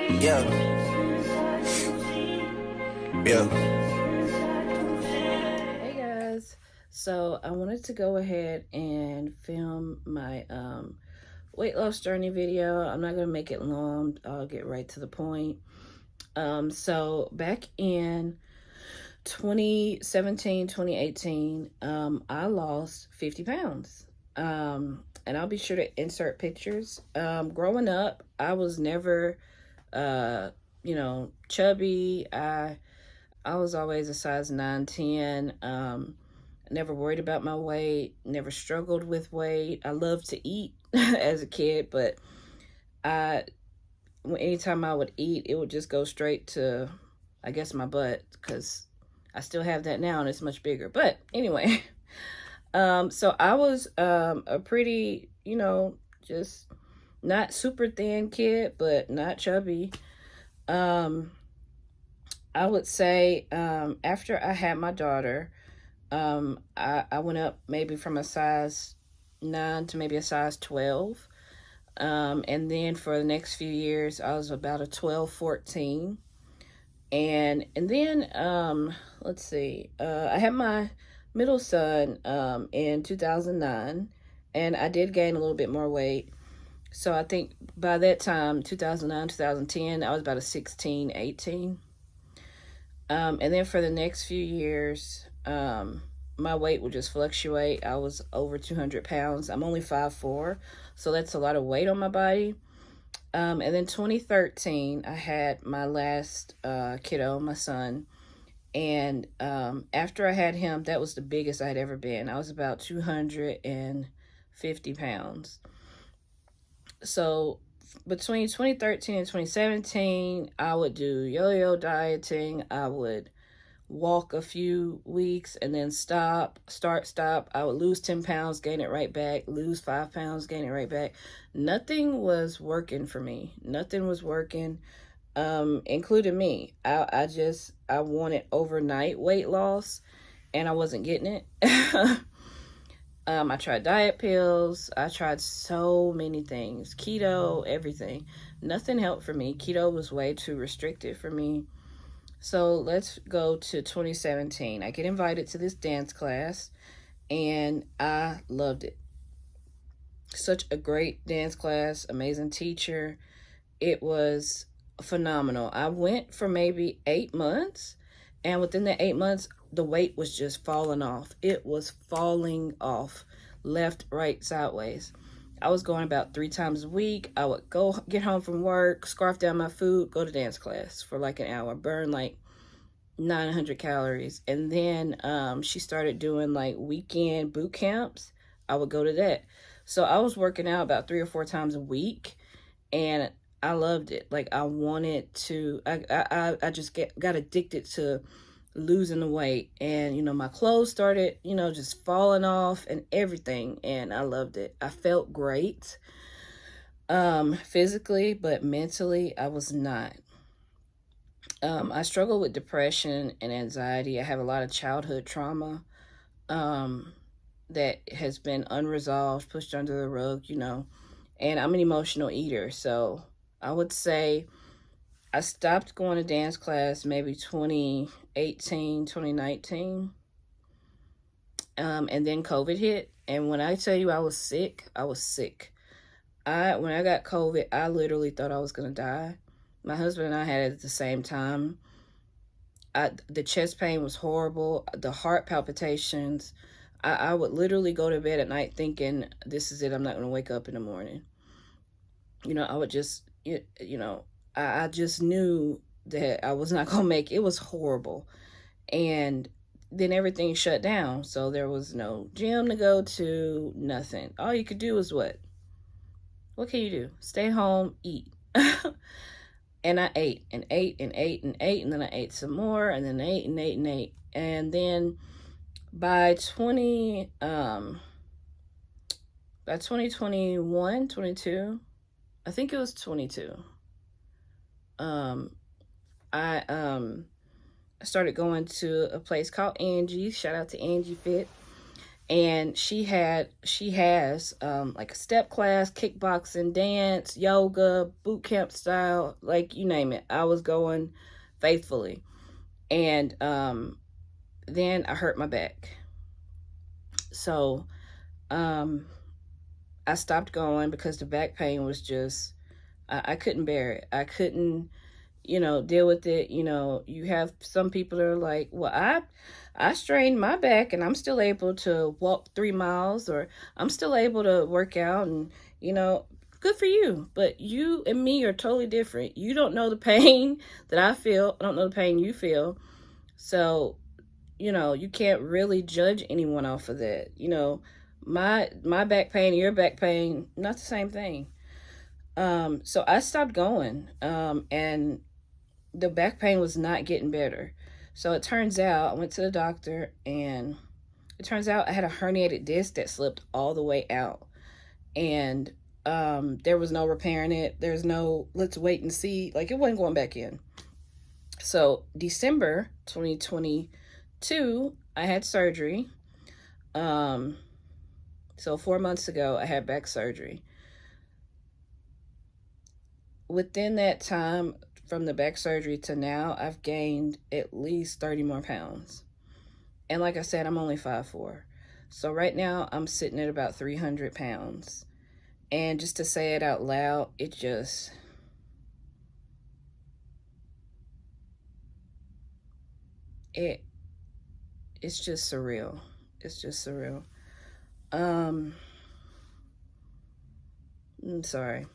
Yeah, yeah. Hey guys, so I wanted to go ahead and film my weight loss journey video. I'm not gonna make it long, I'll get right to the point. So back in 2017, 2018, I lost 50 pounds. And I'll be sure to insert pictures. Growing up, I was never, uh, chubby. I was always a size 9, 10. Never worried about my weight, never struggled with weight. I loved to eat as a kid, but I, anytime I would eat, it would just go straight to, I guess, my butt because I still have that now and it's much bigger. But anyway, so I was a pretty, just not super thin kid, but not chubby. Um, I would say after I had my daughter, I went up maybe from a size 9 to maybe a size 12. And then for the next few years, I was about a 12, 14. And then, let's see, I had my middle son in 2009, and I did gain a little bit more weight. So I think by that time, 2009, 2010, I was about a 16, 18. And then for the next few years, my weight would just fluctuate. I was over 200 pounds. I'm only 5'4", so that's a lot of weight on my body. And then 2013, I had my last kiddo, my son. And after I had him, that was the biggest I'd ever been. I was about 250 pounds. So between 2013 and 2017, I would do yo-yo dieting. I would walk a few weeks and then stop. I would lose 10 pounds, gain it right back, lose 5 pounds, gain it right back. Nothing was working for me. Nothing was working, including me. I wanted overnight weight loss and I wasn't getting it. I tried diet pills. I tried so many things, keto, everything. Nothing helped for me. Keto was way too restrictive for me. So let's go to 2017. I get invited to this dance class and I loved it. Such a great dance class, amazing teacher. It was phenomenal. I went for maybe 8 months, and within the 8 months, the weight was just falling off. It was falling off left, right, sideways. I was going about 3 times a week. I would go get home from work, scarf down my food, go to dance class for like an hour, burn like 900 calories. And then she started doing like weekend boot camps. I would go to that. So I was working out about 3 or 4 times a week, and I loved it. Like I wanted to. I just got addicted to losing the weight, and my clothes started just falling off and everything, and I loved it. I felt great, physically, but mentally I was not. I struggle with depression and anxiety. I have a lot of childhood trauma um, that has been unresolved, pushed under the rug. And I'm an emotional eater. So I would say I stopped going to dance class maybe 2018, 2019. And then COVID hit. And when I tell you I was sick, I was sick. When I got COVID, I literally thought I was going to die. My husband and I had it at the same time. The chest pain was horrible, the heart palpitations. I would literally go to bed at night thinking, this is it, I'm not going to wake up in the morning. I would just, I just knew that I was not going to make it. It was horrible. And then everything shut down. So there was no gym to go to, nothing. All you could do was what? What can you do? Stay home, eat. And I ate and ate and ate and ate, and then I ate some more, and then ate and ate and ate. And then by 2021, 22, I think it was 22. Um I started going to a place called Angie. Shout out to Angie Fit. And she has like a step class, kickboxing, dance, yoga, boot camp style, like you name it. I was going faithfully. And then I hurt my back. So um I stopped going because the back pain was just, I couldn't bear it. I couldn't, deal with it. You have some people that are like, well, I strained my back and I'm still able to walk 3 miles, or I'm still able to work out, and you know, good for you. But you and me are totally different. You don't know the pain that I feel. I don't know the pain you feel. So, you can't really judge anyone off of that. My back pain and your back pain, not the same thing. So I stopped going. And the back pain was not getting better. So it turns out I went to the doctor, and it turns out I had a herniated disc that slipped all the way out. And there was no repairing it. There's no let's wait and see. Like, it wasn't going back in. So December 2022, I had surgery. Um, so 4 months ago, I had back surgery. Within that time, from the back surgery to now, I've gained at least 30 more pounds. And like I said, I'm only 5'4". So right now, I'm sitting at about 300 pounds. And just to say it out loud, it it's just surreal. It's just surreal. Um, I'm sorry.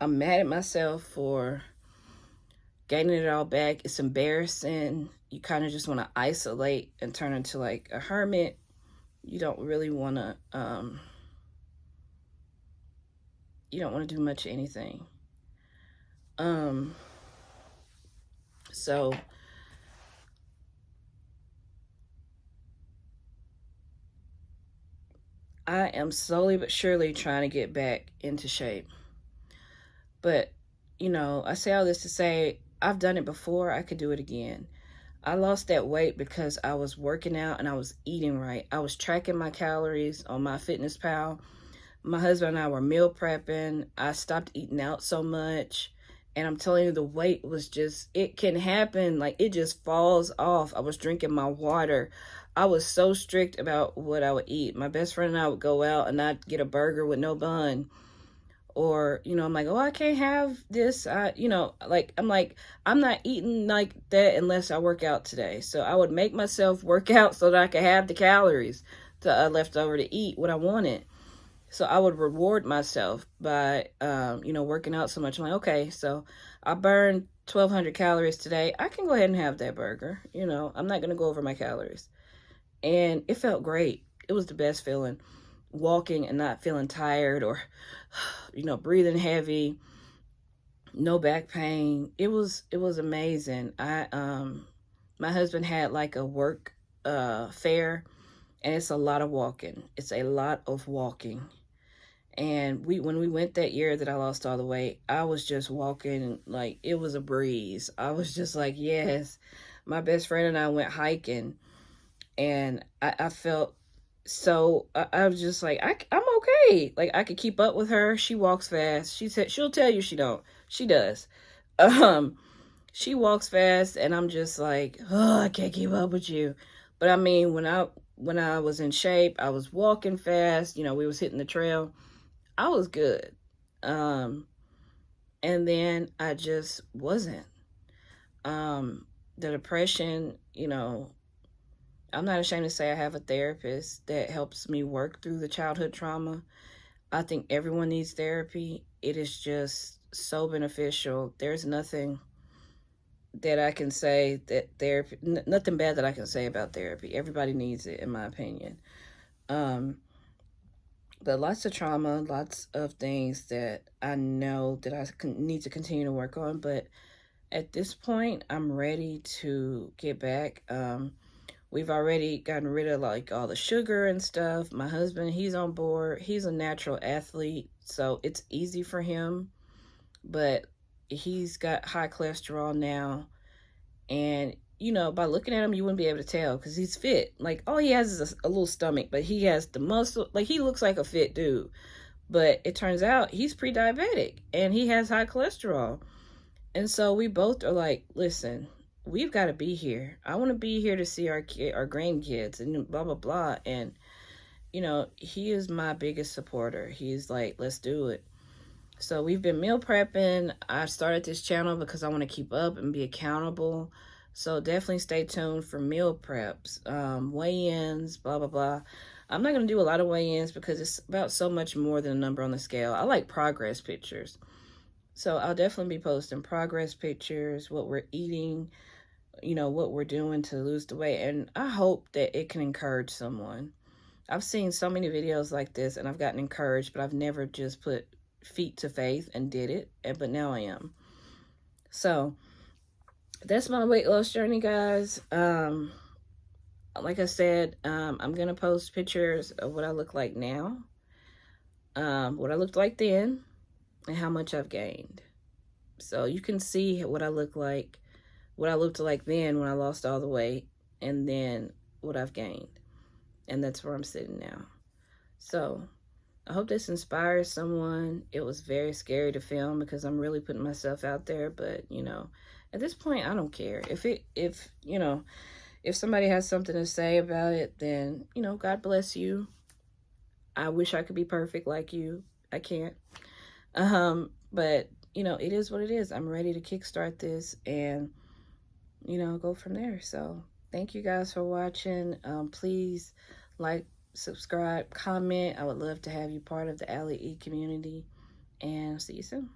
I'm mad at myself for gaining it all back. It's embarrassing. You kind of just want to isolate and turn into like a hermit. You don't really want to. You don't want to do much of anything. Um. So I am slowly but surely trying to get back into shape. But I say all this to say I've done it before. I could do it again. I lost that weight because I was working out and I was eating right. I was tracking my calories on my Fitness Pal. My husband and I were meal prepping. I stopped eating out so much. And I'm telling you, the weight was just, it can happen. Like, it just falls off. I was drinking my water. I was so strict about what I would eat. My best friend and I would go out and I'd get a burger with no bun. Or, I'm like, oh, I can't have this. I'm not eating like that unless I work out today. So I would make myself work out so that I could have the calories left over to eat what I wanted. So I would reward myself by, working out so much. I'm like, okay, so I burned 1,200 calories today. I can go ahead and have that burger. I'm not going to go over my calories. And it felt great. It was the best feeling. Walking and not feeling tired, or, breathing heavy, no back pain. It was amazing. My husband had like a work fair, and it's a lot of walking. It's a lot of walking. And when we went that year that I lost all the weight, I was just walking like it was a breeze. I was just like, yes. My best friend and I went hiking, and I felt so. I was just like, I'm okay. Like, I could keep up with her. She walks fast. She said she'll tell you she don't. She does. Um, she walks fast, and I'm just like, oh, I can't keep up with you. But I mean, when I was in shape, I was walking fast. We was hitting the trail. I was good. Um, and then I just wasn't. The depression, I'm not ashamed to say I have a therapist that helps me work through the childhood trauma. I think everyone needs therapy. It is just so beneficial. There's nothing that I can say that therapy, nothing bad that I can say about therapy. Everybody needs it, in my opinion. Um, but lots of trauma, lots of things that I know that I need to continue to work on. But at this point, I'm ready to get back. We've already gotten rid of like all the sugar and stuff. My husband, he's on board. He's a natural athlete, so it's easy for him. But he's got high cholesterol now, and you know, by looking at him, you wouldn't be able to tell because he's fit. Like, all he has is a little stomach, but he has the muscle. Like, he looks like a fit dude. But it turns out he's pre-diabetic and he has high cholesterol. And so we both are like, listen, we've got to be here. I want to be here to see our our grandkids and blah, blah, blah. And, you know, he is my biggest supporter. He's like, let's do it. So we've been meal prepping. I started this channel because I want to keep up and be accountable. So definitely stay tuned for meal preps, weigh-ins, blah, blah, blah. I'm not going to do a lot of weigh-ins because it's about so much more than a number on the scale. I like progress pictures. So I'll definitely be posting progress pictures, what we're eating, you know, what we're doing to lose the weight. And I hope that it can encourage someone. I've seen so many videos like this and I've gotten encouraged, but I've never just put feet to faith and did it. But now I am. So that's my weight loss journey, guys. Like I said, I'm going to post pictures of what I look like now, what I looked like then, and how much I've gained. So you can see what I look like, what I looked like then when I lost all the weight, and then what I've gained. And that's where I'm sitting now. So I hope this inspires someone. It was very scary to film because I'm really putting myself out there, but you know, at this point I don't care. If you know, if somebody has something to say about it, then, you know, God bless you. I wish I could be perfect like you. I can't. But you know, it is what it is. I'm ready to kickstart this and, you know, go from there. So thank you guys for watching. Please like, subscribe, comment. I would love to have you part of the Allie E community, and see you soon.